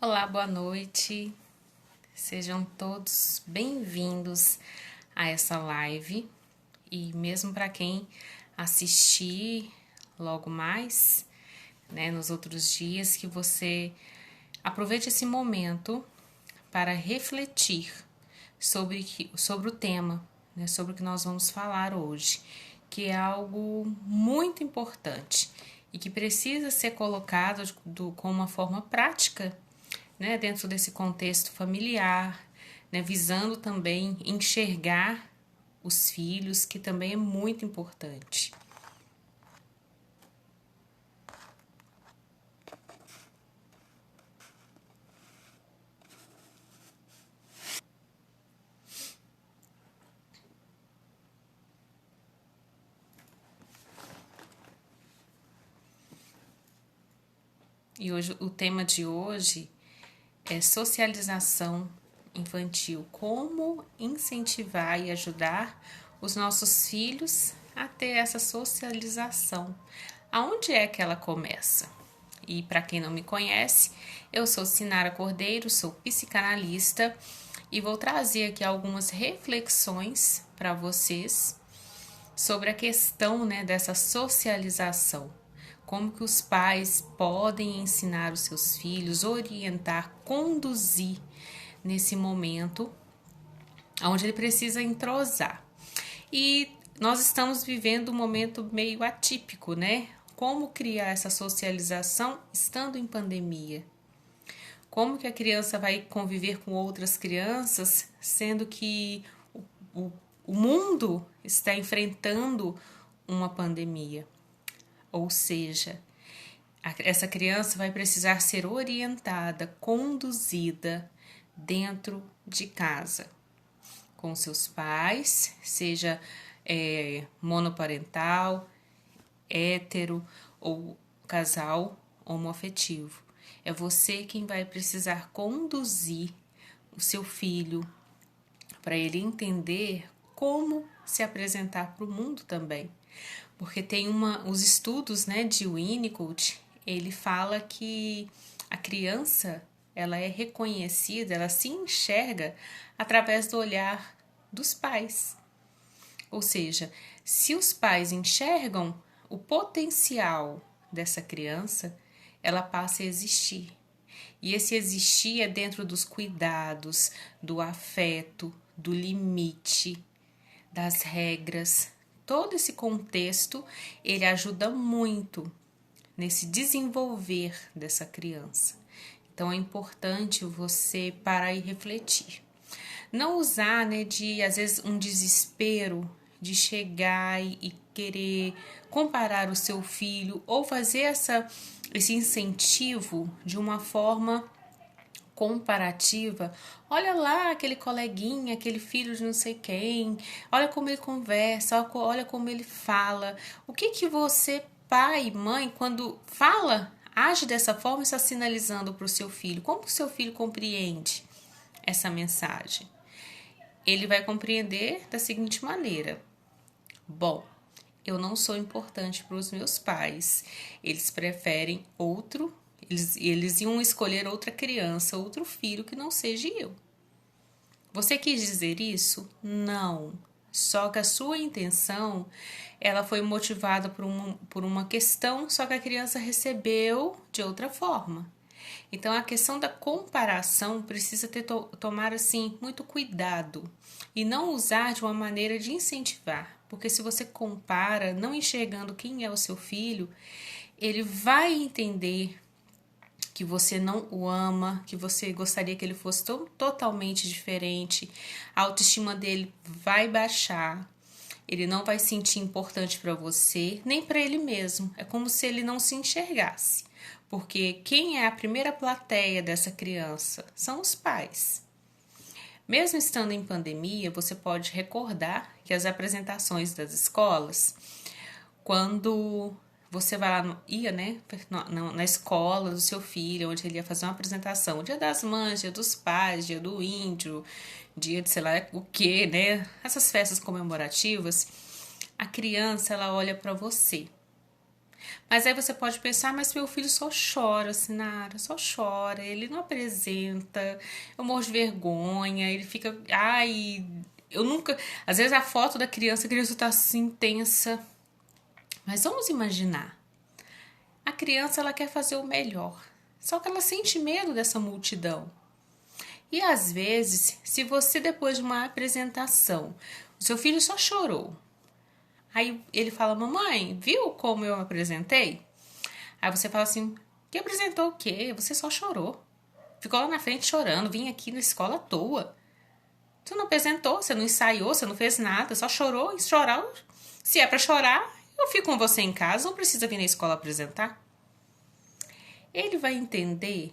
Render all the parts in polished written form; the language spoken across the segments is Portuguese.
Olá, boa noite. Sejam todos bem-vindos a essa live. E mesmo para quem assistir logo mais, né, nos outros dias, que você aproveite esse momento para refletir sobre o tema, né, sobre o que nós vamos falar hoje, que é algo muito importante e que precisa ser colocado com uma forma prática, né, dentro desse contexto familiar, né, visando também enxergar os filhos, que também é muito importante. E hoje o tema de hoje é socialização infantil, como incentivar e ajudar os nossos filhos a ter essa socialização. Aonde é que ela começa? E para quem não me conhece, eu sou Sinara Cordeiro, sou psicanalista e vou trazer aqui algumas reflexões para vocês sobre a questão, né, dessa socialização. Como que os pais podem ensinar os seus filhos, orientar, conduzir nesse momento onde ele precisa entrosar. E nós estamos vivendo um momento meio atípico, né? Como criar essa socialização estando em pandemia? Como que a criança vai conviver com outras crianças, sendo que o, o mundo está enfrentando uma pandemia? Ou seja, essa criança vai precisar ser orientada, conduzida dentro de casa, com seus pais, seja monoparental, hétero ou casal homoafetivo. É você quem vai precisar conduzir o seu filho para ele entender como se apresentar para o mundo também. Porque tem os estudos, né, de Winnicott, ele fala que a criança, ela é reconhecida, ela se enxerga através do olhar dos pais. Ou seja, se os pais enxergam o potencial dessa criança, ela passa a existir. E esse existir é dentro dos cuidados, do afeto, do limite, das regras. Todo esse contexto, ele ajuda muito nesse desenvolver dessa criança. Então é importante você parar e refletir. Não usar, né, de às vezes um desespero de chegar e querer comparar o seu filho ou fazer esse incentivo de uma forma comparativa. Olha lá aquele coleguinha, aquele filho de não sei quem, olha como ele conversa, olha como ele fala. O que você, pai, mãe, quando fala, age dessa forma, está sinalizando para o seu filho? Como o seu filho compreende essa mensagem? Ele vai compreender da seguinte maneira: bom, eu não sou importante para os meus pais, eles preferem outro, eles iam escolher outra criança, outro filho que não seja eu. Você quis dizer isso? Não. Só que a sua intenção, ela foi motivada por uma questão, só que a criança recebeu de outra forma. Então, a questão da comparação precisa tomar, assim, muito cuidado e não usar de uma maneira de incentivar. Porque se você compara, não enxergando quem é o seu filho, ele vai entender que você não o ama, que você gostaria que ele fosse totalmente diferente, a autoestima dele vai baixar, ele não vai se sentir importante para você, nem para ele mesmo. É como se ele não se enxergasse, porque quem é a primeira plateia dessa criança são os pais. Mesmo estando em pandemia, você pode recordar que as apresentações das escolas, quando você vai lá, ia, né, na escola do seu filho, onde ele ia fazer uma apresentação, Dia das Mães, Dia dos Pais, Dia do Índio, dia de sei lá o que, né, essas festas comemorativas, a criança, ela olha para você. Mas aí você pode pensar, mas meu filho só chora, Sinara, só chora, ele não apresenta, eu morro de vergonha, ele fica, ai, eu nunca, às vezes a foto da criança, a criança tá assim tensa. Mas vamos imaginar, a criança ela quer fazer o melhor, só que ela sente medo dessa multidão. E às vezes, se você depois de uma apresentação, o seu filho só chorou, aí ele fala, mamãe, viu como eu apresentei? Aí você fala assim, que apresentou o quê? Você só chorou. Ficou lá na frente chorando, vim aqui na escola à toa. Você não apresentou, você não ensaiou, você não fez nada, só chorou e chorar. Se é pra chorar, eu fico com você em casa, não precisa vir na escola apresentar. Ele vai entender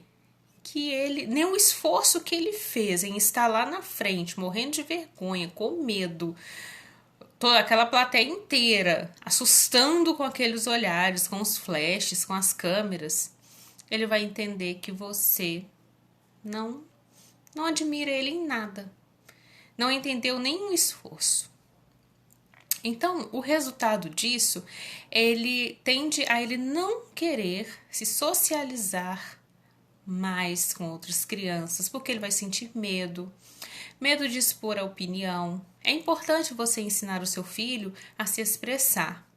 que ele, nem o esforço que ele fez em estar lá na frente, morrendo de vergonha, com medo, toda aquela plateia inteira, assustando com aqueles olhares, com os flashes, com as câmeras, ele vai entender que você não admira ele em nada, não entendeu nenhum esforço. Então, o resultado disso, ele tende a ele não querer se socializar mais com outras crianças, porque ele vai sentir medo, medo de expor a opinião. É importante você ensinar o seu filho a se expressar.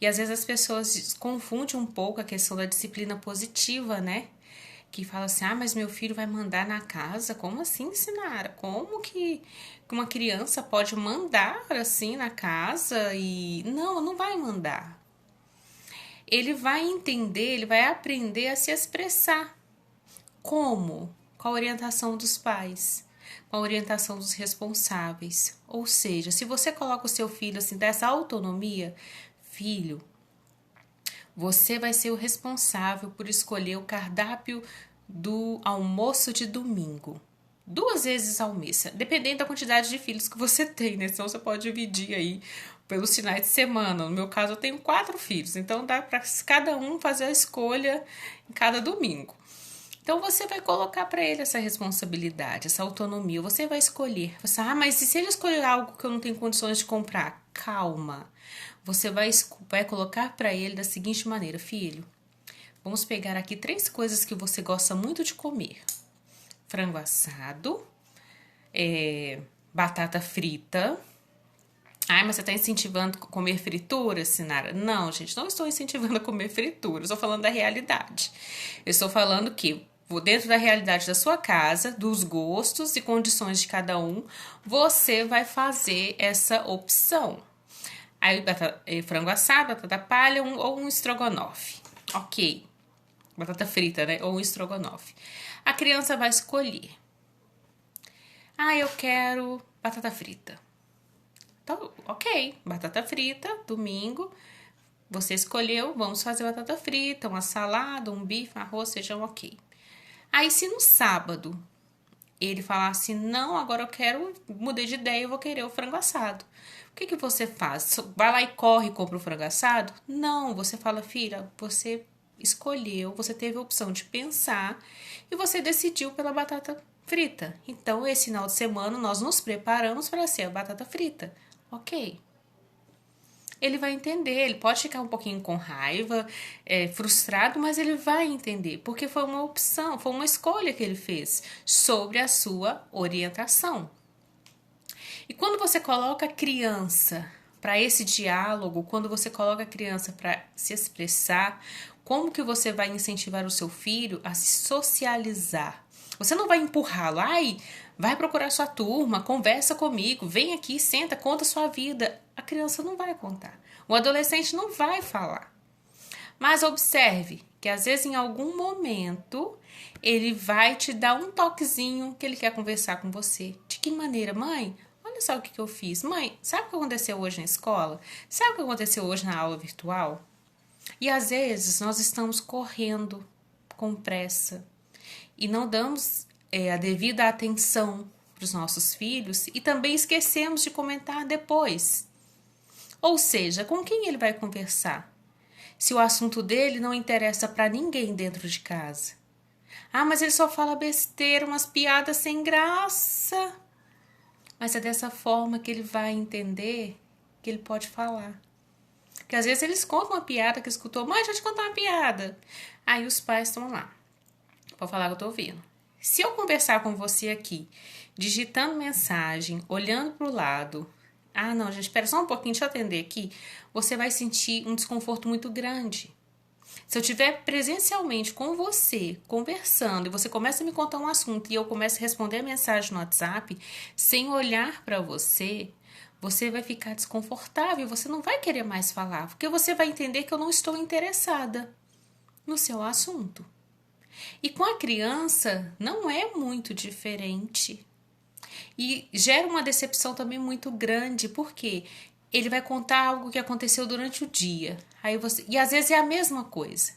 E às vezes as pessoas confundem um pouco a questão da disciplina positiva, né? Que fala assim, mas meu filho vai mandar na casa? Como assim, Sinara? Como que uma criança pode mandar assim na casa? E não vai mandar. Ele vai entender, ele vai aprender a se expressar. Como? Com a orientação dos pais, com a orientação dos responsáveis. Ou seja, se você coloca o seu filho assim dessa autonomia, filho, você vai ser o responsável por escolher o cardápio do almoço de domingo. 2 vezes ao mês, dependendo da quantidade de filhos que você tem, né? Então você pode dividir aí pelos finais de semana. No meu caso, eu tenho 4 filhos, então dá para cada um fazer a escolha em cada domingo. Então você vai colocar para ele essa responsabilidade, essa autonomia. Você vai escolher. Você, mas e se ele escolher algo que eu não tenho condições de comprar? Calma. Você vai colocar para ele da seguinte maneira, filho. Vamos pegar aqui 3 coisas que você gosta muito de comer: frango assado, batata frita. Mas você está incentivando a comer frituras, Sinara? Não, gente, não estou incentivando a comer frituras. Estou falando da realidade. Eu estou falando que dentro da realidade da sua casa, dos gostos e condições de cada um, você vai fazer essa opção. Aí, frango assado, batata palha ou um estrogonofe. Ok. Batata frita, né? Ou um estrogonofe. A criança vai escolher. Eu quero batata frita. Então, ok. Batata frita, domingo. Você escolheu, vamos fazer batata frita, uma salada, um bife, arroz, feijão, ok. Aí, se no sábado ele falar assim, não, agora mudei de ideia, eu vou querer o frango assado. O que você faz? Vai lá e corre e compra o frango assado? Não, você fala, filha, você escolheu, você teve a opção de pensar e você decidiu pela batata frita. Então, esse final de semana, nós nos preparamos para ser a batata frita. Ok. Ele vai entender, ele pode ficar um pouquinho com raiva, frustrado, mas ele vai entender, porque foi uma opção, foi uma escolha que ele fez sobre a sua orientação. E quando você coloca a criança para esse diálogo, quando você coloca a criança para se expressar, como que você vai incentivar o seu filho a se socializar? Você não vai empurrá-lo, vai procurar sua turma, conversa comigo, vem aqui, senta, conta sua vida. A criança não vai contar. O adolescente não vai falar. Mas observe que às vezes em algum momento ele vai te dar um toquezinho que ele quer conversar com você. De que maneira, mãe? Olha só o que eu fiz. Mãe, sabe o que aconteceu hoje na escola? Sabe o que aconteceu hoje na aula virtual? E às vezes nós estamos correndo com pressa e não damos a devida atenção para os nossos filhos e também esquecemos de comentar depois. Ou seja, com quem ele vai conversar? Se o assunto dele não interessa para ninguém dentro de casa. Mas ele só fala besteira, umas piadas sem graça. Mas é dessa forma que ele vai entender que ele pode falar. Porque às vezes eles contam uma piada que escutou, mãe, deixa eu te contar uma piada. Aí os pais estão lá, pode falar que eu tô ouvindo. Se eu conversar com você aqui, digitando mensagem, olhando pro lado, ah não, gente, espera só um pouquinho, deixa eu atender aqui, você vai sentir um desconforto muito grande. Se eu estiver presencialmente com você, conversando, e você começa a me contar um assunto e eu começo a responder a mensagem no WhatsApp, sem olhar para você, você vai ficar desconfortável, você não vai querer mais falar, porque você vai entender que eu não estou interessada no seu assunto. E com a criança não é muito diferente. E gera uma decepção também muito grande, porque ele vai contar algo que aconteceu durante o dia. E às vezes é a mesma coisa.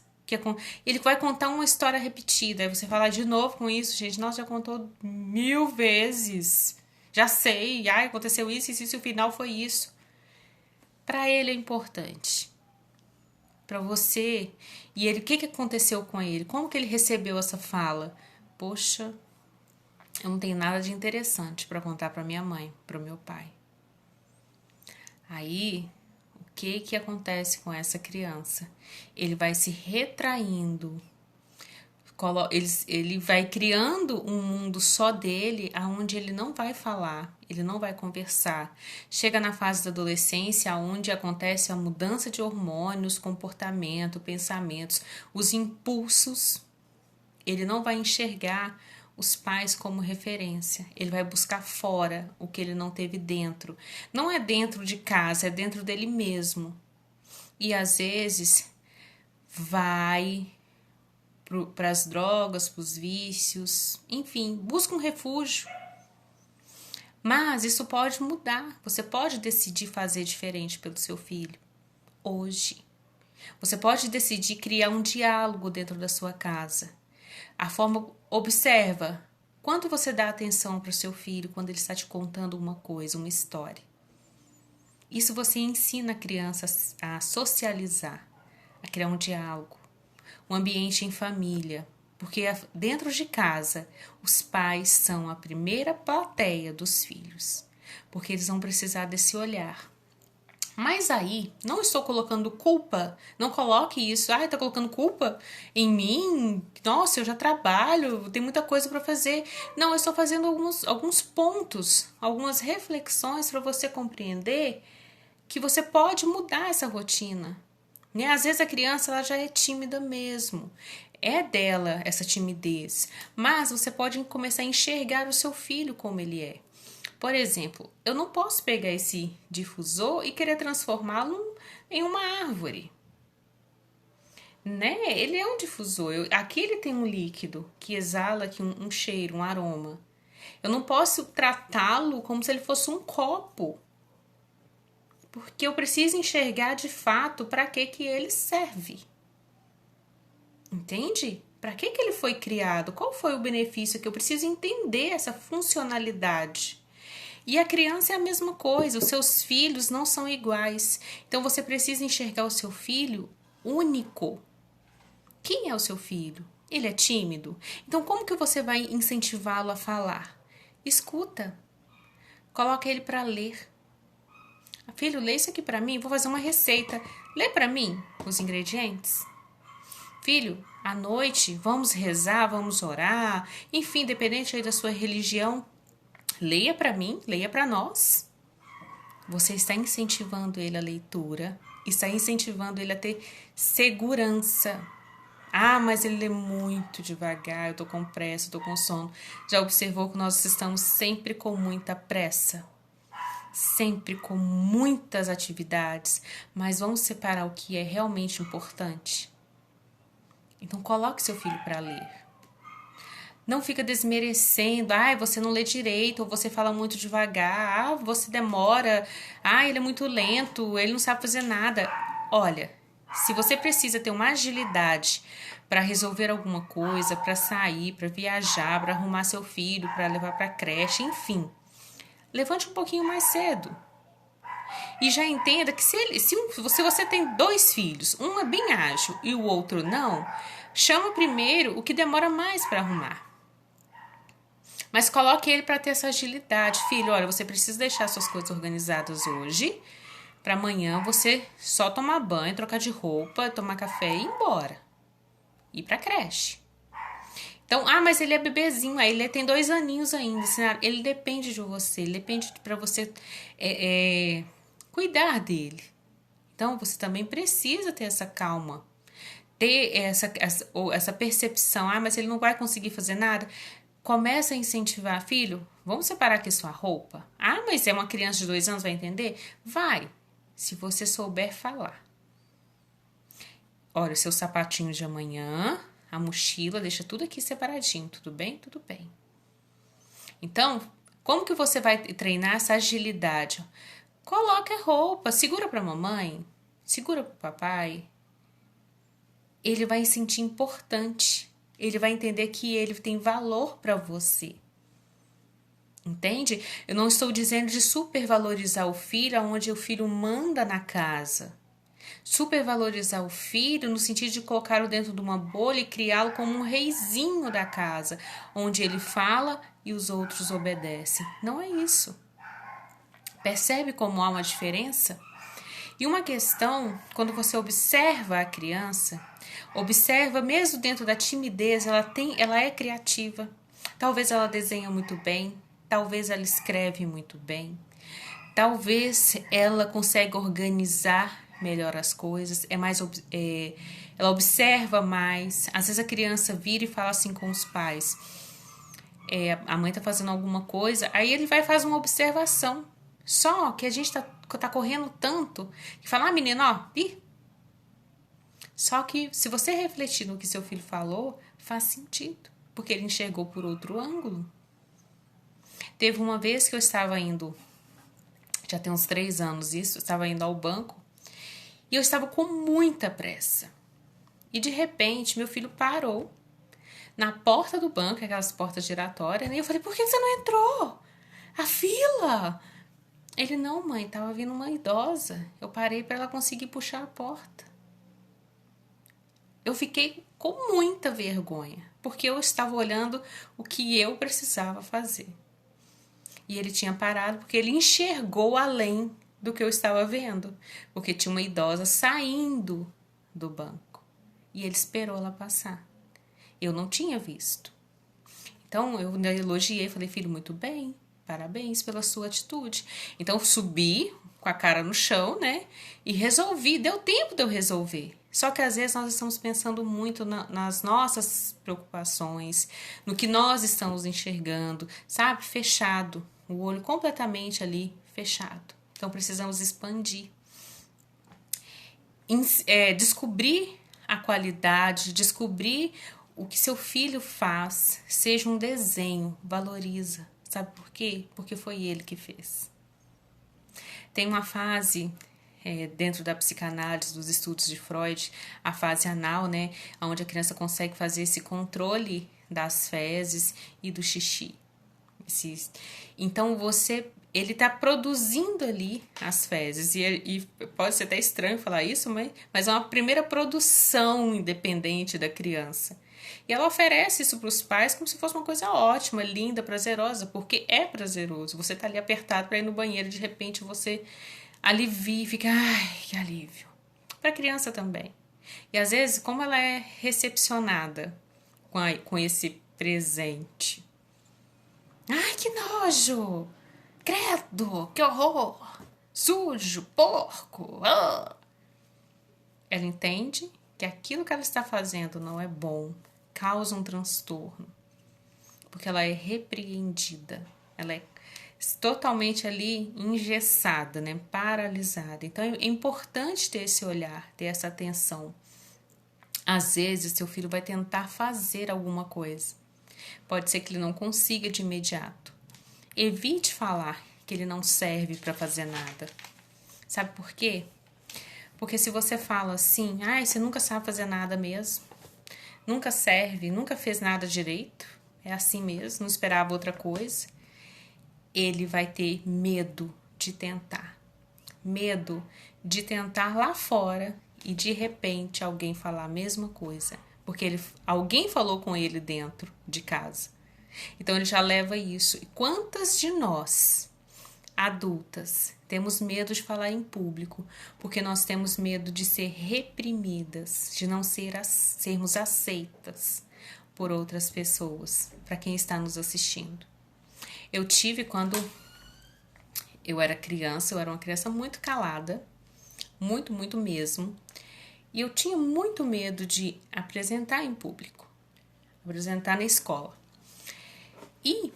Ele vai contar uma história repetida. Aí você fala de novo com isso, gente. Nossa, já contou 1000 vezes. Já sei. Ai, aconteceu isso, e o final foi isso. Para ele é importante. Para você. E ele, o que aconteceu com ele? Como que ele recebeu essa fala? Poxa, eu não tenho nada de interessante para contar para minha mãe, para o meu pai. Aí, o que acontece com essa criança? Ele vai se retraindo, ele vai criando um mundo só dele, aonde ele não vai falar, ele não vai conversar. Chega na fase da adolescência, onde acontece a mudança de hormônios, comportamento, pensamentos, os impulsos. Ele não vai enxergar os pais como referência. Ele vai buscar fora o que ele não teve dentro. Não é dentro de casa, é dentro dele mesmo. E às vezes vai para as drogas, para os vícios, enfim, busca um refúgio. Mas isso pode mudar. Você pode decidir fazer diferente pelo seu filho hoje. Você pode decidir criar um diálogo dentro da sua casa. Observa quanto você dá atenção para o seu filho quando ele está te contando uma coisa, uma história. Isso você ensina a criança a socializar, a criar um diálogo, um ambiente em família, porque dentro de casa os pais são a primeira plateia dos filhos, porque eles vão precisar desse olhar. Mas aí, não estou colocando culpa, não coloque isso, tá colocando culpa em mim, nossa, eu já trabalho, tem muita coisa para fazer. Não, eu estou fazendo alguns pontos, algumas reflexões para você compreender que você pode mudar essa rotina. Né? Às vezes a criança ela já é tímida mesmo, é dela essa timidez, mas você pode começar a enxergar o seu filho como ele é. Por exemplo, eu não posso pegar esse difusor e querer transformá-lo em uma árvore. Né? Ele é um difusor. Aqui ele tem um líquido que exala aqui um cheiro, um aroma. Eu não posso tratá-lo como se ele fosse um copo. Porque eu preciso enxergar de fato para que ele serve. Entende? Para que ele foi criado? Qual foi o benefício que eu preciso entender essa funcionalidade? E a criança é a mesma coisa, os seus filhos não são iguais. Então você precisa enxergar o seu filho único. Quem é o seu filho? Ele é tímido? Então como que você vai incentivá-lo a falar? Escuta. Coloca ele para ler. Filho, lê isso aqui para mim, vou fazer uma receita. Lê para mim os ingredientes. Filho, à noite vamos rezar, vamos orar. Enfim, dependente aí da sua religião, leia para mim, leia para nós. Você está incentivando ele à leitura, está incentivando ele a ter segurança. Ah, mas ele lê muito devagar, eu tô com pressa, eu tô com sono. Já observou que nós estamos sempre com muita pressa? Sempre com muitas atividades, mas vamos separar o que é realmente importante? Então coloque seu filho para ler. Não fica desmerecendo, você não lê direito, ou você fala muito devagar, você demora, ele é muito lento, ele não sabe fazer nada. Olha, se você precisa ter uma agilidade para resolver alguma coisa, para sair, para viajar, para arrumar seu filho, para levar para a creche, enfim, levante um pouquinho mais cedo. E já entenda que se você tem 2 filhos, um é bem ágil e o outro não, chama primeiro o que demora mais para arrumar. Mas coloque ele para ter essa agilidade. Filho, olha, você precisa deixar suas coisas organizadas hoje, para amanhã você só tomar banho, trocar de roupa, tomar café e ir embora. Ir pra creche. Então, mas ele é bebezinho, aí ele tem 2 aninhos ainda. Assim, ele depende de você, ele depende para você cuidar dele. Então, você também precisa ter essa calma, ter essa percepção. Mas ele não vai conseguir fazer nada. Começa a incentivar, filho, vamos separar aqui sua roupa. Mas é uma criança de 2 anos, vai entender? Vai, se você souber falar. Olha, o seu sapatinho de amanhã, a mochila, deixa tudo aqui separadinho, tudo bem? Tudo bem. Então, como que você vai treinar essa agilidade? Coloca a roupa, segura pra mamãe, segura pro papai. Ele vai se sentir importante. Ele vai entender que ele tem valor para você. Entende? Eu não estou dizendo de supervalorizar o filho onde o filho manda na casa. Supervalorizar o filho no sentido de colocá-lo dentro de uma bolha e criá-lo como um reizinho da casa, onde ele fala e os outros obedecem. Não é isso. Percebe como há uma diferença? E uma questão, quando você observa a criança, observa mesmo dentro da timidez, ela é criativa. Talvez ela desenha muito bem, talvez ela escreve muito bem, talvez ela consiga organizar melhor as coisas, ela observa mais. Às vezes a criança vira e fala assim com os pais, a mãe tá fazendo alguma coisa, aí ele vai e faz uma observação. Só que a gente tá correndo tanto que fala, menino, Só que se você refletir no que seu filho falou, faz sentido, porque ele enxergou por outro ângulo. Teve uma vez que eu estava indo, já tem uns 3 anos isso, eu estava indo ao banco e eu estava com muita pressa. E de repente meu filho parou na porta do banco, aquelas portas giratórias, e eu falei, por que você não entrou? A fila! Ele, não, mãe, tava vindo uma idosa. Eu parei para ela conseguir puxar a porta. Eu fiquei com muita vergonha, porque eu estava olhando o que eu precisava fazer. E ele tinha parado porque ele enxergou além do que eu estava vendo, porque tinha uma idosa saindo do banco e ele esperou ela passar. Eu não tinha visto. Então eu elogiei, falei, filho, muito bem. Parabéns pela sua atitude. Então, eu subi com a cara no chão, né? E resolvi. Deu tempo de eu resolver. Só que, às vezes, nós estamos pensando muito nas nossas preocupações, no que nós estamos enxergando, sabe? Fechado. O olho completamente ali fechado. Então, precisamos expandir. Descobrir a qualidade, descobrir o que seu filho faz, seja um desenho, valoriza. Sabe por quê? Porque foi ele que fez. Tem uma fase dentro da psicanálise, dos estudos de Freud, a fase anal, né? Onde a criança consegue fazer esse controle das fezes e do xixi. Então, ele está produzindo ali as fezes. E pode ser até estranho falar isso, mas é uma primeira produção independente da criança. E ela oferece isso para os pais como se fosse uma coisa ótima, linda, prazerosa, porque é prazeroso. Você tá ali apertado para ir no banheiro, de repente você alivia e fica, ai, que alívio. Para a criança também. E às vezes, como ela é recepcionada com esse presente. Ai, que nojo! Credo, que horror! Sujo, porco! Ela entende que aquilo que ela está fazendo não é bom, causa um transtorno, porque ela é repreendida, ela é totalmente ali engessada, né? Paralisada. Então é importante ter esse olhar, ter essa atenção. Às vezes seu filho vai tentar fazer alguma coisa, pode ser que ele não consiga de imediato. Evite falar que ele não serve para fazer nada. Sabe por quê? Porque se você fala assim, você nunca sabe fazer nada mesmo, nunca serve, nunca fez nada direito, é assim mesmo, não esperava outra coisa, ele vai ter medo de tentar. Medo de tentar lá fora e de repente alguém falar a mesma coisa, porque alguém falou com ele dentro de casa. Então ele já leva isso. E quantas de nós, adultas, Temos medo de falar em público, porque nós temos medo de ser reprimidas, de não sermos aceitas por outras pessoas, para quem está nos assistindo. Eu tive quando eu era criança, eu era uma criança muito calada, muito, muito mesmo, e eu tinha muito medo de apresentar em público, apresentar na escola. E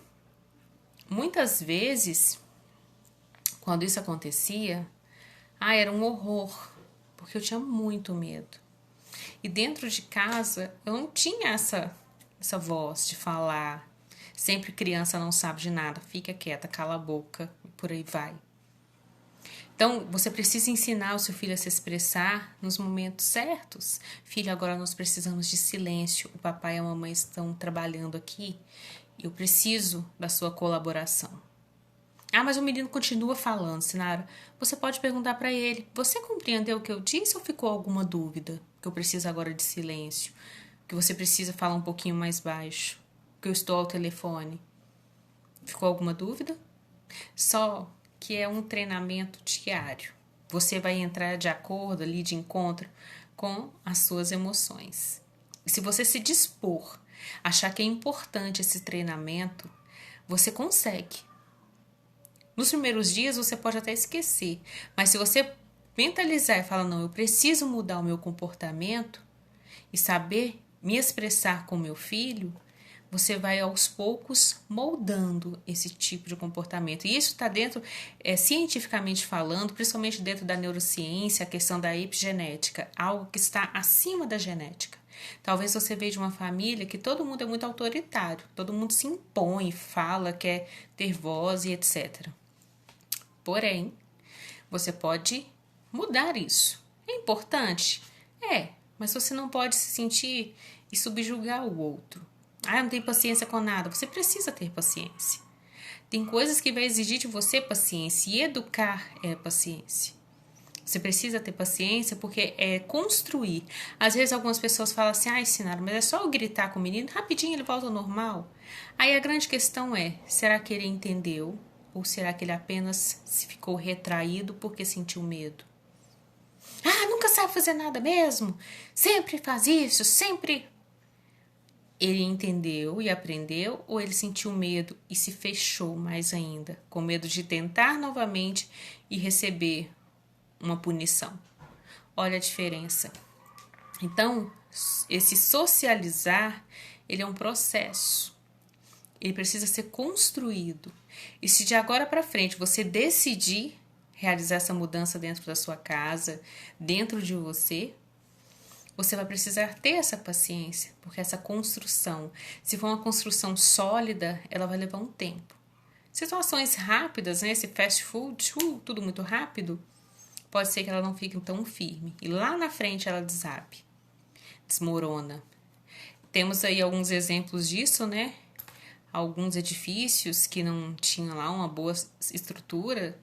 muitas vezes, quando isso acontecia, era um horror, porque eu tinha muito medo. E dentro de casa, eu não tinha essa voz de falar. Sempre criança não sabe de nada, fica quieta, cala a boca, e por aí vai. Então, você precisa ensinar o seu filho a se expressar nos momentos certos. Filho, agora nós precisamos de silêncio. O papai e a mamãe estão trabalhando aqui e eu preciso da sua colaboração. Mas o menino continua falando, Sinara. Você pode perguntar para ele, você compreendeu o que eu disse ou ficou alguma dúvida? Que eu preciso agora de silêncio, que você precisa falar um pouquinho mais baixo, que eu estou ao telefone. Ficou alguma dúvida? Só que é um treinamento diário. Você vai entrar de acordo ali, de encontro com as suas emoções. E se você se dispor, achar que é importante esse treinamento, você consegue. Nos primeiros dias você pode até esquecer, mas se você mentalizar e falar, não, eu preciso mudar o meu comportamento e saber me expressar com meu filho, você vai aos poucos moldando esse tipo de comportamento. E isso está dentro, cientificamente falando, principalmente dentro da neurociência, a questão da epigenética, algo que está acima da genética. Talvez você veja de uma família que todo mundo é muito autoritário, todo mundo se impõe, fala, quer ter voz e etc. Porém, você pode mudar isso. É importante? Mas você não pode se sentir e subjugar o outro. Eu não tenho paciência com nada. Você precisa ter paciência. Tem coisas que vai exigir de você paciência, e educar é paciência. Você precisa ter paciência porque é construir. Às vezes algumas pessoas falam assim, Sinara, mas é só eu gritar com o menino, rapidinho ele volta ao normal. Aí a grande questão é, será que ele entendeu? Ou será que ele apenas ficou retraído porque sentiu medo? Nunca sabe fazer nada mesmo? Sempre faz isso, sempre... Ele entendeu e aprendeu ou ele sentiu medo e se fechou mais ainda, com medo de tentar novamente e receber uma punição? Olha a diferença. Então, esse socializar, ele é um processo. Ele precisa ser construído. E se de agora para frente você decidir realizar essa mudança dentro da sua casa, dentro de você, você vai precisar ter essa paciência, porque essa construção, se for uma construção sólida, ela vai levar um tempo. Situações rápidas, esse fast food, tudo muito rápido, pode ser que ela não fique tão firme. E lá na frente ela desabe, desmorona. Temos aí alguns exemplos disso, Alguns edifícios que não tinham lá uma boa estrutura,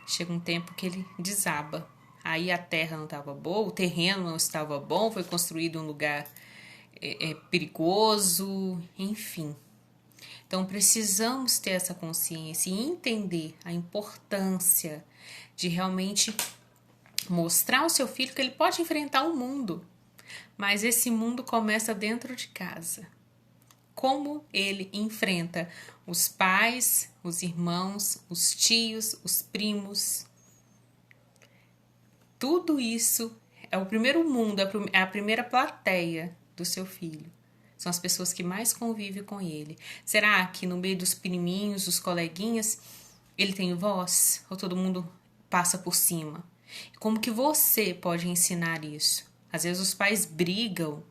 chega um tempo que ele desaba. Aí a terra não estava boa, o terreno não estava bom, foi construído em um lugar perigoso, enfim. Então precisamos ter essa consciência e entender a importância de realmente mostrar ao seu filho que ele pode enfrentar o mundo, mas esse mundo começa dentro de casa. Como ele enfrenta os pais, os irmãos, os tios, os primos. Tudo isso é o primeiro mundo, é a primeira plateia do seu filho. São as pessoas que mais convivem com ele. Será que no meio dos priminhos, dos coleguinhas, ele tem voz? Ou todo mundo passa por cima? Como que você pode ensinar isso? Às vezes os pais brigam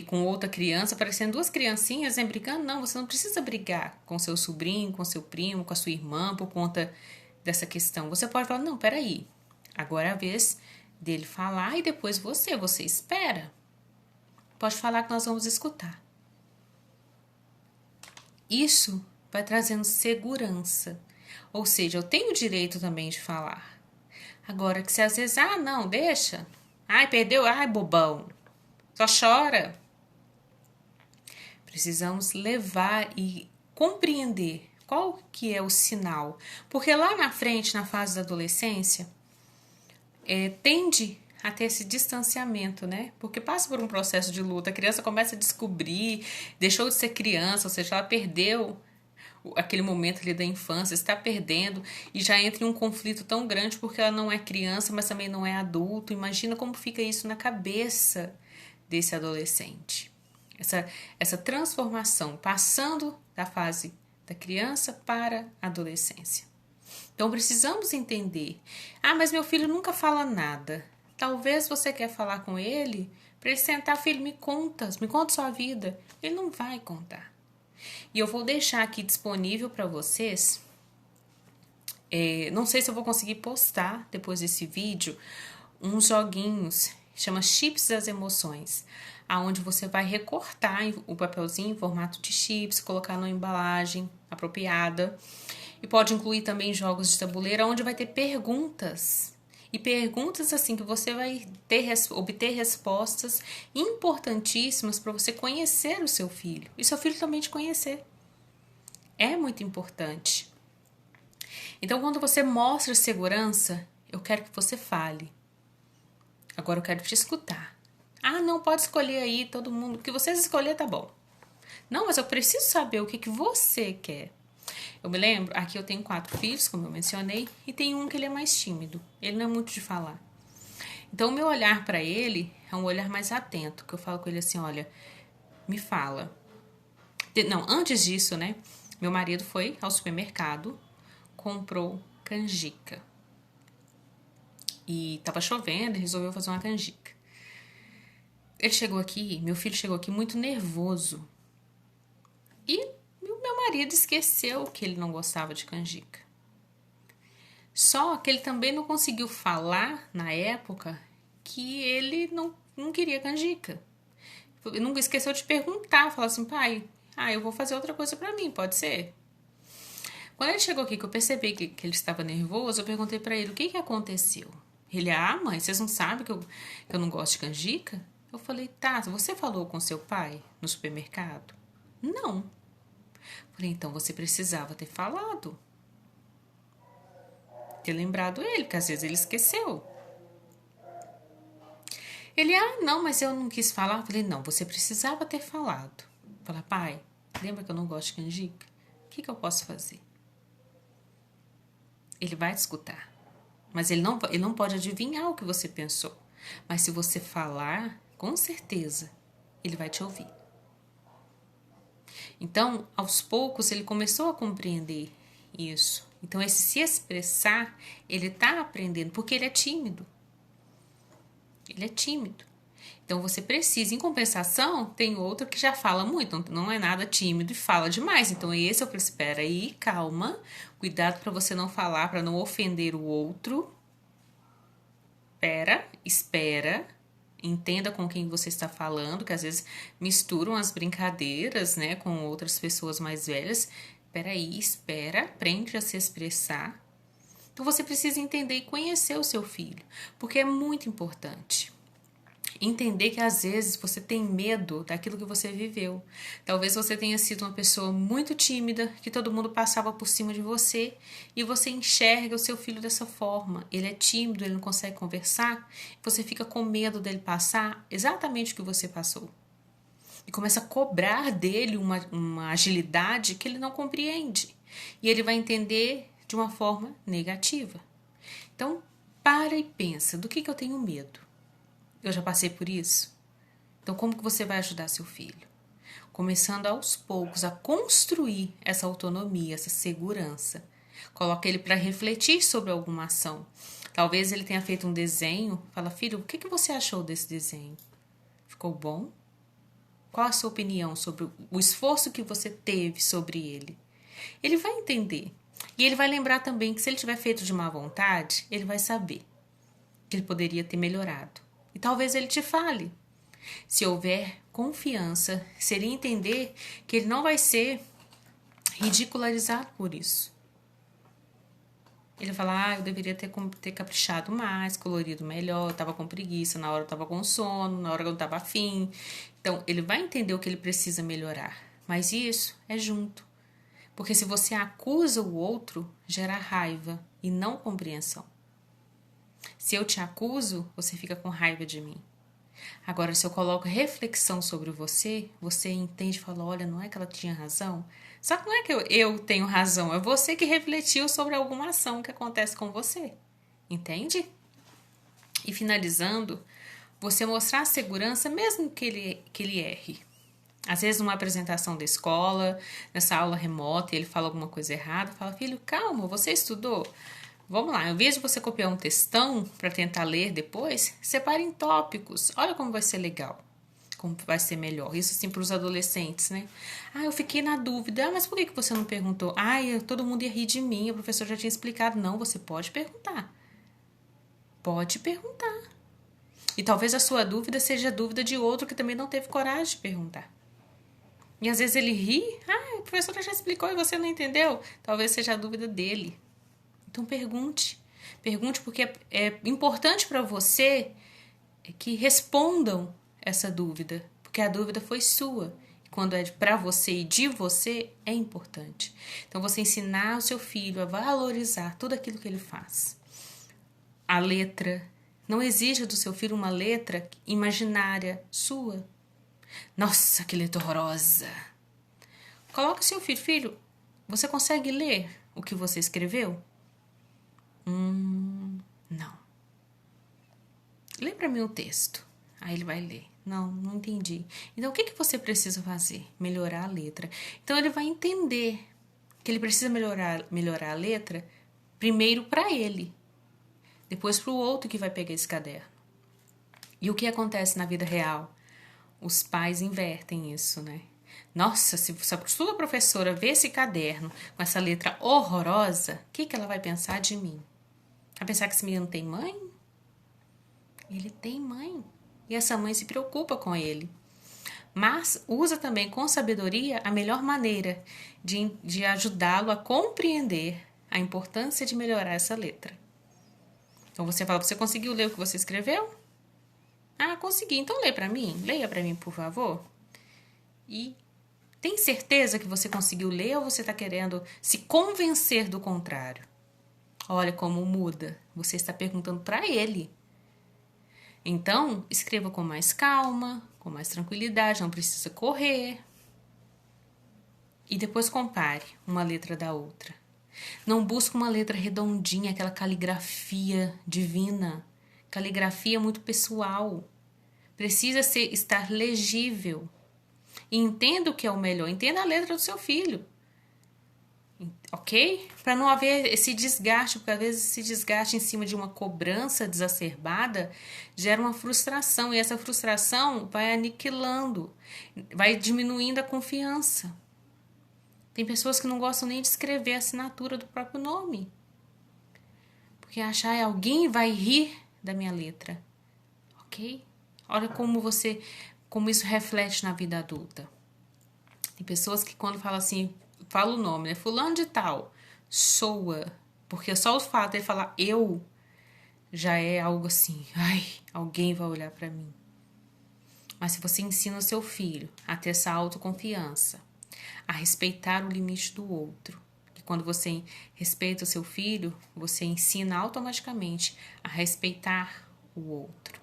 com outra criança, parecendo duas criancinhas, brigando. Não, você não precisa brigar com seu sobrinho, com seu primo, com a sua irmã por conta dessa questão. Você pode falar, não, peraí. Agora é a vez dele falar e depois você espera. Pode falar que nós vamos escutar. Isso vai trazendo segurança. Ou seja, eu tenho o direito também de falar. Agora que se às vezes, não, deixa. Perdeu, bobão. Só chora. Precisamos levar e compreender Qual que é o sinal? Porque lá na frente, na fase da adolescência, tende a ter esse distanciamento, né? Porque passa por um processo de luta, a criança começa a descobrir, deixou de ser criança, ou seja, ela perdeu aquele momento ali da infância, está perdendo e já entra em um conflito tão grande porque ela não é criança, mas também não é adulto. Imagina como fica isso na cabeça desse adolescente. Essa transformação, passando da fase da criança para a adolescência. Então precisamos entender. Ah, mas meu filho nunca fala nada. Talvez você quer falar com ele para ele sentar, filho, me conta sua vida. Ele não vai contar. E eu vou deixar aqui disponível para vocês. Não sei se eu vou conseguir postar depois desse vídeo uns joguinhos, chama Chips das Emoções, aonde você vai recortar o papelzinho em formato de chips, colocar numa embalagem apropriada. E pode incluir também jogos de tabuleiro, onde vai ter perguntas. E perguntas assim que você vai obter respostas importantíssimas para você conhecer o seu filho. E seu filho também te conhecer. É muito importante. Então, quando você mostra segurança, eu quero que você fale. Agora eu quero te escutar. Ah, não, pode escolher aí todo mundo. O que vocês escolher tá bom. Não, mas eu preciso saber o que você quer. Eu me lembro, aqui eu tenho 4 filhos, como eu mencionei, e tem um que ele é mais tímido. Ele não é muito de falar. Então, o meu olhar para ele é um olhar mais atento, que eu falo com ele assim, olha, me fala. Não, antes disso, né, meu marido foi ao supermercado, comprou canjica. E tava chovendo e resolveu fazer uma canjica. Meu filho chegou aqui muito nervoso. E meu marido esqueceu que ele não gostava de canjica. Só que ele também não conseguiu falar, na época, que ele não queria canjica. Ele nunca esqueceu de perguntar, falar assim, pai, eu vou fazer outra coisa pra mim, pode ser? Quando ele chegou aqui, que eu percebi que ele estava nervoso, eu perguntei pra ele, o que aconteceu? Ele, mãe, vocês não sabem que eu não gosto de canjica? Eu falei, tá, você falou com seu pai no supermercado? Não. Falei, então você precisava ter falado. Ter lembrado ele, porque às vezes ele esqueceu. Ele, não, mas eu não quis falar. Falei, não, você precisava ter falado. Falei, pai, lembra que eu não gosto de canjica? O que eu posso fazer? Ele vai te escutar. Mas ele não pode adivinhar o que você pensou. Mas se você falar, com certeza, ele vai te ouvir. Então, aos poucos, ele começou a compreender isso. Então, esse se expressar, ele está aprendendo, porque ele é tímido. Ele é tímido. Então, você precisa, em compensação, tem outro que já fala muito, não é nada tímido e fala demais. Então, esse eu preciso, espera aí, calma, cuidado para você não falar, para não ofender o outro. Espera, entenda com quem você está falando, que às vezes misturam as brincadeiras, né, com outras pessoas mais velhas. Espera, aprende a se expressar. Então, você precisa entender e conhecer o seu filho, porque é muito importante. Entender que às vezes você tem medo daquilo que você viveu. Talvez você tenha sido uma pessoa muito tímida, que todo mundo passava por cima de você, e você enxerga o seu filho dessa forma. Ele é tímido, ele não consegue conversar, você fica com medo dele passar exatamente o que você passou. E começa a cobrar dele uma agilidade que ele não compreende. E ele vai entender de uma forma negativa. Então, para e pensa, do que eu tenho medo? Eu já passei por isso? Então, como que você vai ajudar seu filho? Começando aos poucos a construir essa autonomia, essa segurança. Coloca ele para refletir sobre alguma ação. Talvez ele tenha feito um desenho. Fala, filho, o que você achou desse desenho? Ficou bom? Qual a sua opinião sobre o esforço que você teve sobre ele? Ele vai entender. E ele vai lembrar também que se ele tiver feito de má vontade, ele vai saber que ele poderia ter melhorado. E talvez ele te fale. Se houver confiança, seria entender que ele não vai ser ridicularizado por isso. Ele vai falar, eu deveria ter caprichado mais, colorido melhor, eu estava com preguiça, na hora eu estava com sono, na hora eu não estava afim. Então, ele vai entender o que ele precisa melhorar. Mas isso é junto. Porque se você acusa o outro, gera raiva e não compreensão. Se eu te acuso, você fica com raiva de mim. Agora, se eu coloco reflexão sobre você, você entende e fala, olha, não é que ela tinha razão? Só que não é que eu tenho razão, é você que refletiu sobre alguma ação que acontece com você. Entende? E finalizando, você mostrar a segurança mesmo que ele erre. Às vezes, numa apresentação da escola, nessa aula remota, e ele fala alguma coisa errada, fala, filho, calma, você estudou? Vamos lá, em vez de você copiar um textão para tentar ler depois, separe em tópicos. Olha como vai ser legal, como vai ser melhor. Isso sim para os adolescentes, né? Ah, eu fiquei na dúvida. Ah, mas por que você não perguntou? Ah, todo mundo ia rir de mim, o professor já tinha explicado. Não, você pode perguntar. Pode perguntar. E talvez a sua dúvida seja a dúvida de outro que também não teve coragem de perguntar. E às vezes ele ri. Ah, o professor já explicou e você não entendeu. Talvez seja a dúvida dele. Então pergunte. Pergunte porque é importante para você que respondam essa dúvida. Porque a dúvida foi sua. E quando é para você e de você, é importante. Então você ensinar o seu filho a valorizar tudo aquilo que ele faz. A letra. Não exija do seu filho uma letra imaginária sua. Nossa, que letra horrorosa. Coloca o seu filho. Filho, você consegue ler o que você escreveu? Não. Lê para mim o texto. Aí ele vai ler. Não entendi. Então, o que você precisa fazer? Melhorar a letra. Então, ele vai entender que ele precisa melhorar a letra primeiro para ele. Depois para o outro que vai pegar esse caderno. E o que acontece na vida real? Os pais invertem isso, né? Nossa, se a sua professora vê esse caderno com essa letra horrorosa, o que ela vai pensar de mim? Vai pensar que esse menino tem mãe? Ele tem mãe. E essa mãe se preocupa com ele. Mas usa também com sabedoria a melhor maneira de ajudá-lo a compreender a importância de melhorar essa letra. Então você fala, você conseguiu ler o que você escreveu? Ah, consegui. Então lê para mim. Leia para mim, por favor. E tem certeza que você conseguiu ler ou você está querendo se convencer do contrário? Olha como muda. Você está perguntando para ele. Então, escreva com mais calma, com mais tranquilidade, não precisa correr. E depois compare uma letra da outra. Não busque uma letra redondinha, aquela caligrafia divina. Caligrafia muito pessoal. Precisa estar legível. E entenda o que é o melhor. Entenda a letra do seu filho. Ok? Para não haver esse desgaste, porque às vezes esse desgaste em cima de uma cobrança exacerbada gera uma frustração. E essa frustração vai aniquilando, vai diminuindo a confiança. Tem pessoas que não gostam nem de escrever a assinatura do próprio nome. Porque achar que alguém vai rir da minha letra. Ok? Olha como isso reflete na vida adulta. Tem pessoas que quando falam assim, fala o nome, né? Fulano de tal, soa. Porque só o fato de falar eu já é algo assim, ai, alguém vai olhar para mim. Mas se você ensina o seu filho a ter essa autoconfiança, a respeitar o limite do outro, que quando você respeita o seu filho, você ensina automaticamente a respeitar o outro,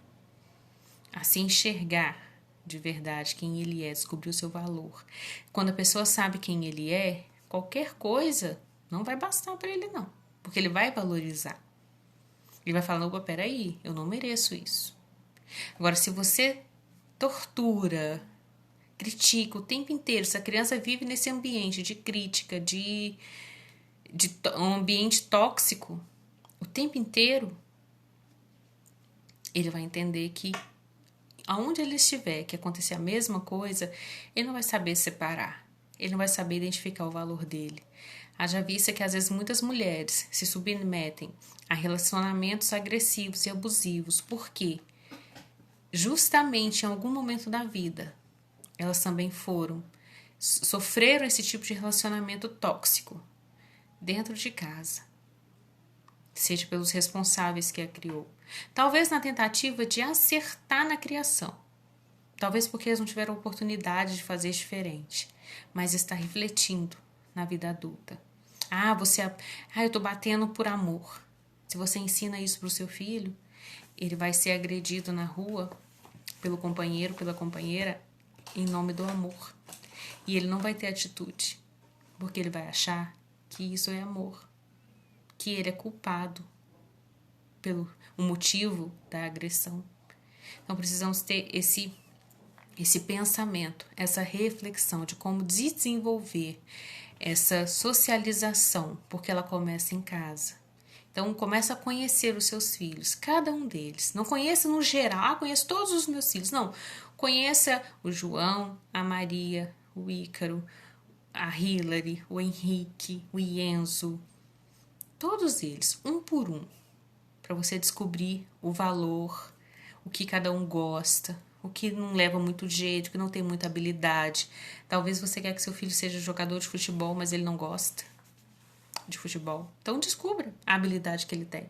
a se enxergar de verdade quem ele é, descobrir o seu valor. Quando a pessoa sabe quem ele é, qualquer coisa não vai bastar para ele não, porque ele vai valorizar. Ele vai falar, opa, peraí, eu não mereço isso. Agora, se você tortura, critica o tempo inteiro, se a criança vive nesse ambiente de crítica, de um ambiente tóxico, o tempo inteiro, ele vai entender que aonde ele estiver, que acontecer a mesma coisa, ele não vai saber separar. Ele não vai saber identificar o valor dele. Haja vista que às vezes muitas mulheres se submetem a relacionamentos agressivos e abusivos. Por quê? Justamente em algum momento da vida, elas também sofreram esse tipo de relacionamento tóxico dentro de casa. Seja pelos responsáveis que a criou. Talvez na tentativa de acertar na criação. Talvez porque eles não tiveram oportunidade de fazer diferente. Mas está refletindo na vida adulta. Eu tô batendo por amor. Se você ensina isso pro seu filho, ele vai ser agredido na rua pelo companheiro, pela companheira, em nome do amor. E ele não vai ter atitude, porque ele vai achar que isso é amor, que ele é culpado pelo o motivo da agressão. Então precisamos ter esse pensamento, essa reflexão de como desenvolver essa socialização, porque ela começa em casa. Então, começa a conhecer os seus filhos, cada um deles. Não conheça no geral, conheço todos os meus filhos. Não, conheça o João, a Maria, o Ícaro, a Hilary, o Henrique, o Ienzo. Todos eles, um por um, para você descobrir o valor, o que cada um gosta, o que não leva muito jeito, o que não tem muita habilidade. Talvez você quer que seu filho seja jogador de futebol, mas ele não gosta de futebol. Então descubra a habilidade que ele tem.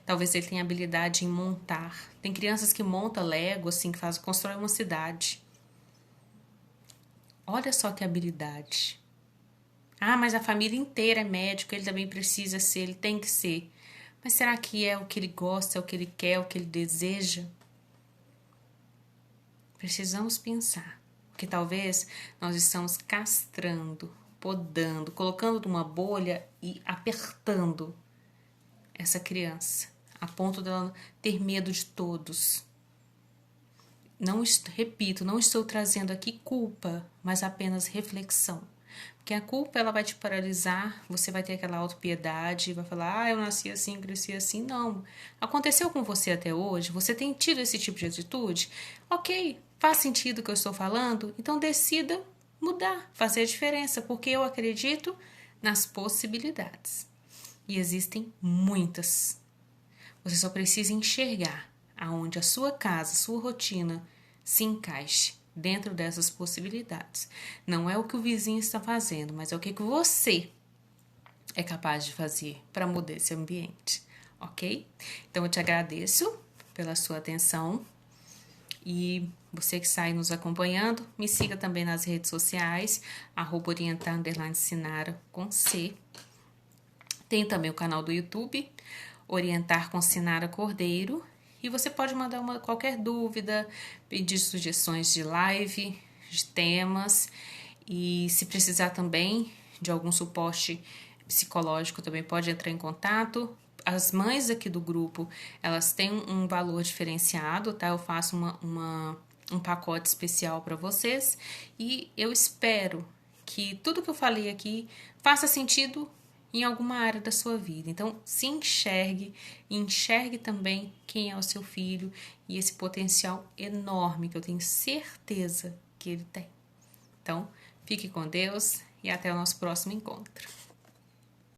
Talvez ele tenha habilidade em montar. Tem crianças que montam Lego, assim, que constrói uma cidade. Olha só que habilidade. Mas a família inteira é médico, ele também precisa ser, ele tem que ser. Mas será que é o que ele gosta, é o que ele quer, é o que ele deseja? Precisamos pensar, porque talvez nós estamos castrando, podando, colocando numa bolha e apertando essa criança, a ponto dela ter medo de todos. Repito, não estou trazendo aqui culpa, mas apenas reflexão. Porque a culpa ela vai te paralisar, você vai ter aquela autopiedade, vai falar, eu nasci assim, cresci assim. Não, aconteceu com você até hoje, você tem tido esse tipo de atitude? Ok, faz sentido o que eu estou falando? Então decida mudar, fazer a diferença, porque eu acredito nas possibilidades. E existem muitas. Você só precisa enxergar aonde a sua casa, a sua rotina se encaixe dentro dessas possibilidades. Não é o que o vizinho está fazendo, mas é o que você é capaz de fazer para mudar esse ambiente, ok? Então eu te agradeço pela sua atenção e você que está aí nos acompanhando, me siga também nas redes sociais, @orientar_sinara com C. Tem também o canal do YouTube, Orientar com Sinara Cordeiro. E você pode mandar qualquer dúvida, pedir sugestões de live, de temas. E se precisar também de algum suporte psicológico, também pode entrar em contato. As mães aqui do grupo, elas têm um valor diferenciado, tá? Eu faço um pacote especial para vocês. E eu espero que tudo que eu falei aqui faça sentido em alguma área da sua vida. Então, se enxergue e enxergue também quem é o seu filho e esse potencial enorme que eu tenho certeza que ele tem. Então, fique com Deus e até o nosso próximo encontro.